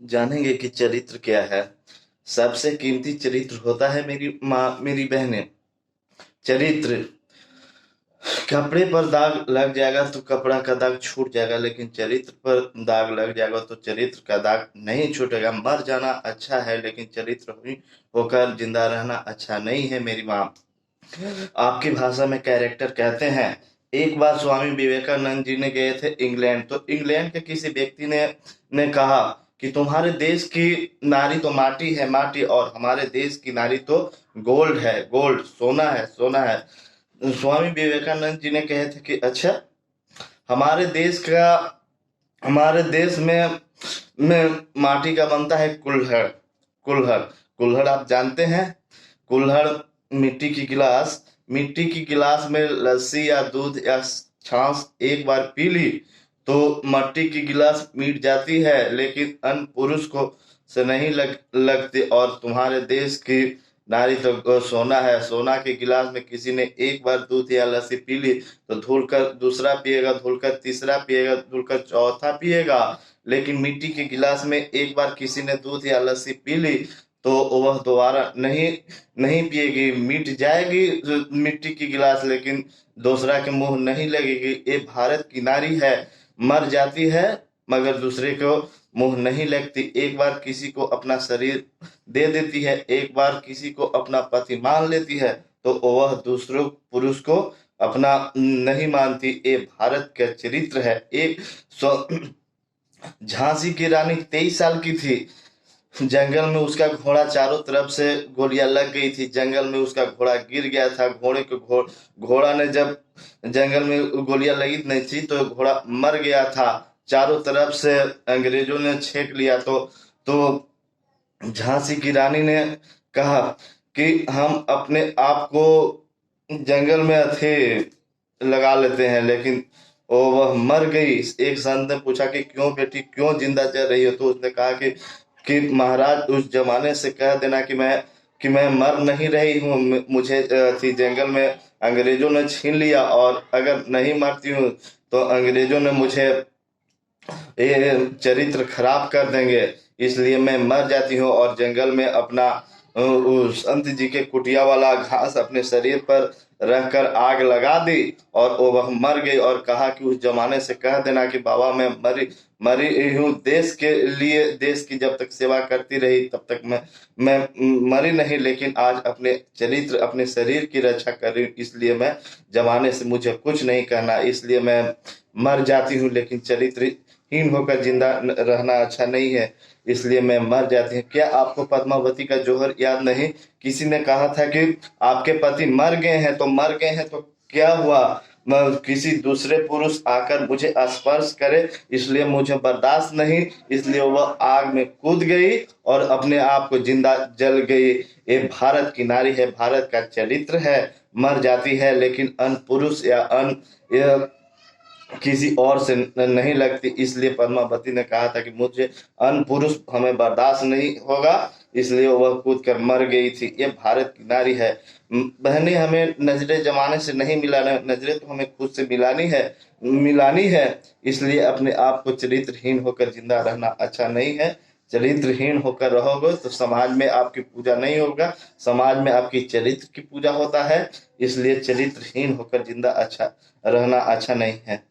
जानेंगे कि चरित्र क्या है। सबसे कीमती चरित्र होता है मेरी माँ, मेरी बहनें। चरित्र, कपड़े पर दाग लग जाएगा तो कपड़ा का दाग छूट जाएगा, लेकिन चरित्र पर दाग लग जाएगा तो चरित्र का दाग नहीं छूटेगा। मर जाना अच्छा है, लेकिन चरित्रहीन होकर जिंदा रहना अच्छा नहीं है मेरी माँ। आपकी भाषा में कैरेक्टर कहते हैं। एक बार स्वामी विवेकानंद जी ने गए थे इंग्लैंड, तो इंग्लैंड के किसी व्यक्ति ने कहा कि तुम्हारे देश की नारी तो माटी है, माटी, और हमारे देश की नारी तो गोल्ड है, गोल्ड, सोना है, सोना है। स्वामी विवेकानंद जी ने कहे थे कि अच्छा, हमारे देश का हमारे देश में माटी का बनता है कुल्हड़। कुल्हड़, कुल्हड़ आप जानते हैं? कुल्हड़, मिट्टी की गिलास। मिट्टी की गिलास में लस्सी या दूध या छाछ एक बार पी ली तो मट्टी की गिलास मिट जाती है, लेकिन अन्य पुरुष को से नहीं लगती। और तुम्हारे देश की नारी तो सोना है। सोना के गिलास में किसी ने एक बार दूध या लस्सी पी ली तो धुलकर दूसरा पिएगा, धुलकर तीसरा पिएगा, धुलकर चौथा पिएगा। लेकिन मिट्टी के गिलास में एक बार किसी ने दूध या लस्सी पी ली तो वह दोबारा नहीं नहीं पिएगी, मिट जाएगी मिट्टी की गिलास, लेकिन दूसरा के मुंह नहीं लगेगी। ये भारत की नारी है, मर जाती है मगर दूसरे को मुंह नहीं लगती। एक बार किसी को अपना शरीर दे देती है, एक बार किसी को अपना पति मान लेती है, तो वह दूसरों पुरुष को अपना नहीं मानती। ये भारत का चरित्र है। एक झांसी की रानी 23 साल की थी। जंगल में उसका घोड़ा चारों तरफ से गोलियां लग गई थी। जंगल में उसका घोड़ा गिर गया था। घोड़ा ने जब जंगल में गोलियां लगी नहीं थी तो घोड़ा मर गया था। चारों तरफ से अंग्रेजों ने छेक लिया। तो झांसी की रानी ने कहा कि हम अपने आप को जंगल में थे लगा लेते हैं, लेकिन वह मर गई। एक संत ने पूछा कि क्यों बेटी, क्यों जिंदा चल रही हो? तो उसने कहा कि महाराज, उस जमाने से कह देना कि मैं मर नहीं रही हूँ, मुझे थी जंगल में अंग्रेजों ने छीन लिया, और अगर नहीं मरती हूँ तो अंग्रेजों ने मुझे ये चरित्र खराब कर देंगे, इसलिए मैं मर जाती हूँ। और जंगल में अपना उस संत जी के कुटिया वाला घास अपने शरीर पर रखकर आग लगा दी और वह मर गई। और कहा कि उस जमाने से कह देना कि बाबा, मैं मरी मरी हूँ देश के लिए, देश की जब तक सेवा करती रही तब तक मैं मरी नहीं, लेकिन आज अपने चरित्र, अपने शरीर की रक्षा कर रही हूँ, इसलिए मैं जमाने से मुझे कुछ नहीं कहना, इसलिए मैं मर जाती हूँ, लेकिन चरित्रहीन होकर जिंदा रहना अच्छा नहीं है, इसलिए मैं मर जाती हूँ। क्या आपको पद्मावती का जोहर याद नहीं? किसी ने कहा था कि आपके पति मर गए हैं, तो मर गए हैं तो क्या हुआ? किसी दूसरे पुरुष आकर मुझे स्पर्श करे, इसलिए मुझे बर्दाश्त नहीं, इसलिए वह आग में कूद गई और अपने आप को जिंदा जल गई। ये भारत की नारी है, भारत का चरित्र है। मर जाती है, लेकिन अन्य पुरुष या अन्य किसी और से नहीं लगती, इसलिए पद्मावती ने कहा था कि मुझे अन्य पुरुष हमें बर्दाश्त नहीं होगा, इसलिए वह कूद कर मर गई थी। ये भारत की नारी है। बहनें, हमें नजरें जमाने से नहीं मिलाना, नजरें तो हमें खुद से मिलानी है। इसलिए अपने आप को चरित्रहीन होकर जिंदा रहना अच्छा नहीं है। चरित्रहीन होकर रहोगे तो समाज में आपकी पूजा नहीं होगा, समाज में आपकी चरित्र की पूजा होता है। इसलिए चरित्रहीन होकर जिंदा अच्छा रहना अच्छा नहीं है।